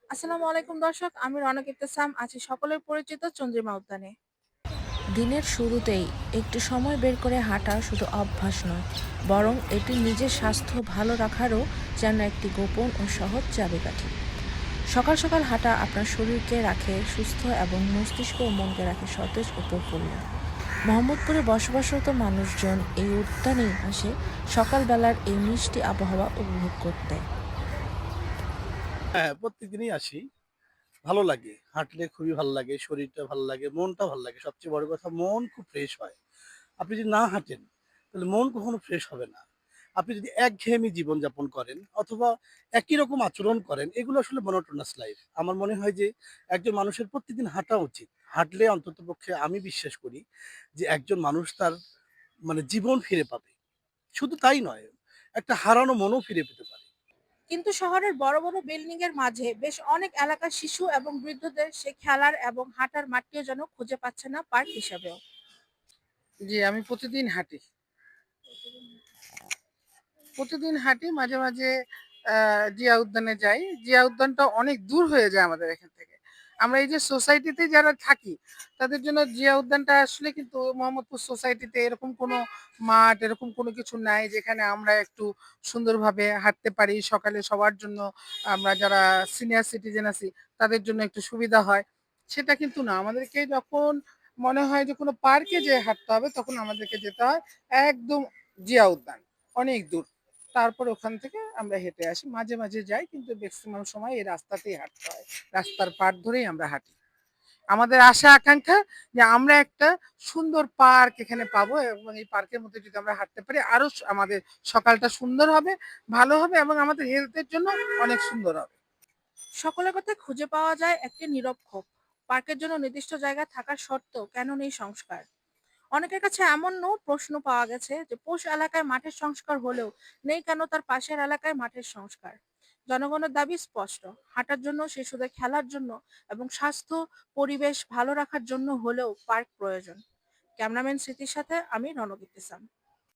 আসসালামু আলাইকুম দর্শক, আমি রনক ইবতেসাম আছি সকলের পরিচিত চন্দ্রিমা উদ্যানে। দিনের শুরুতেই একটু সময় বের করে হাঁটা শুধু অভ্যাস নয়, বরং এটি নিজের স্বাস্থ্য ভালো রাখারও যেন একটি গোপন ও সহজ চাবিকাঠি। সকাল সকাল হাঁটা আপনার শরীরকে রাখে সুস্থ এবং মস্তিষ্ক ও মনকে রাখে সতেজ ও প্রফুল্ল। মোহাম্মদপুরে বসবাসরত মানুষজন এই উদ্যানেই আসে সকালবেলার এই মিষ্টি আবহাওয়া উপভোগ করতে। হ্যাঁ, প্রত্যেকদিনই আসি। ভালো লাগে। হাঁটলে খুবই ভালো লাগে। শরীরটা ভালো লাগে, মনটা ভালো লাগে। সবচেয়ে বড় কথা মন খুব ফ্রেশ হয়। আপনি যদি না হাঁটেন, তাহলে মন কখনো ফ্রেশ হবে না। আপনি যদি একঘেয়েমি জীবনযাপন করেন অথবা একই রকম আচরণ করেন, এগুলো আসলে monotonous লাইফ। আমার মনে হয় যে একজন মানুষের প্রত্যেকদিন হাঁটা উচিত। হাঁটলে অন্ততপক্ষে আমি বিশ্বাস করি যে একজন মানুষ তার জীবন ফিরে পাবে। শুধু তাই নয়, একটা হারানো মনও ফিরে পেতে পারে। কিন্তু শহরের বড় বড় বিল্ডিং এর মাঝে বেশ অনেক এলাকার শিশু এবং বৃদ্ধদের সে খেলার এবং হাঁটার মাঠটিও যেন খুঁজে পাচ্ছে না পার্ক হিসেবেও। জি, আমি প্রতিদিন হাঁটি। প্রতিদিন হাঁটি। মাঝে, মাঝে জিয়া উদ্যানে যাই। জিয়া উদ্যানটা অনেক দূর হয়ে যায় আমাদের এখান থেকে। আমরা এই যে সোসাইটিতে যারা থাকি, তাদের জন্য জিয়া উদ্যানটা আসলে কিন্তু মোহাম্মদপুর সোসাইটিতে এরকম কোনো মাঠ, এরকম কোনো কিছু নাই যেখানে আমরা একটু সুন্দরভাবে হাঁটতে পারি। সকালে সবার জন্য আমরা যারা সিনিয়র সিটিজেন আছি, তাদের জন্য একটু সুবিধা হয়। সেটা কিন্তু না। আমাদেরকে যখন মনে হয় যে কোনো পার্কে যেয়ে হাঁটতে হবে, তখন আমাদেরকে যেতে হয় একদম জিয়া উদ্যান। অনেক দূর। তারপর ওখান থেকে আমরা হেঁটে আসি। মাঝে, মাঝে যাই, কিন্তু মেক্সিমাম সময় এই রাস্তাতেই হাঁটতে হয়। রাস্তার পাড় ধরেই আমরা হাঁটি। আমাদের আশা আকাঙ্ক্ষা যে আমরা একটা সুন্দর পার্ক এখানে পাবো, এবং এই পার্কের মধ্যে যদি আমরা হাঁটতে পারি আরো আমাদের সকালটা সুন্দর হবে, ভালো হবে, এবং আমাদের হেলথের জন্য অনেক সুন্দর হবে। সকলের কথায় খুঁজে পাওয়া যায় একটি নীরব ক্ষোভ। পার্কের জন্য নির্দিষ্ট জায়গা থাকার সত্ত্বেও কেন নেই সংস্কার? অনেকের কাছে এমনও প্রশ্ন পাওয়া গেছে যে পোষ এলাকায় মাঠের সংস্কার হলেও নেই কেন তার পাশের এলাকায় মাঠের সংস্কার। জনগণের দাবি স্পষ্ট, হাঁটার জন্য, শিশুদের খেলার জন্য এবং স্বাস্থ্য পরিবেশ ভালো রাখার জন্য হলেও পার্ক প্রয়োজন। ক্যামেরাম্যান স্মৃতির সাথে আমি রনক ইবতেসাম।